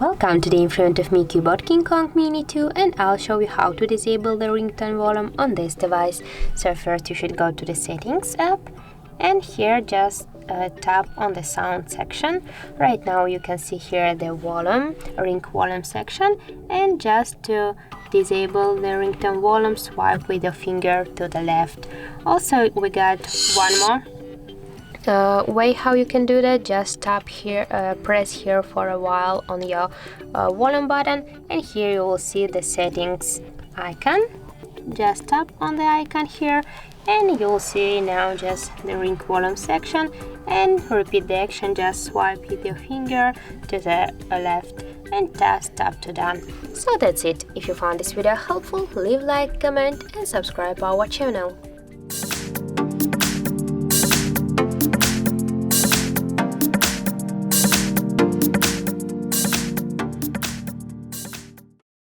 Welcome today in front of me CUBOT King Kong Mini 2, and I'll show you how to disable the ringtone volume on this device. So first you should go to the settings app, and here just tap on the sound section. Right now you can see here the volume, ring volume section, and just to disable the ringtone volume, swipe with your finger to the left. Also we got one more way how you can do that. Just tap here, press here for a while on your volume button, and here you will see the settings icon. Just tap on the icon here and you'll see now just the ring volume section, and repeat the action. Just swipe with your finger to the left and just tap to done. So that's it. If you found this video helpful, leave like, comment and subscribe our channel.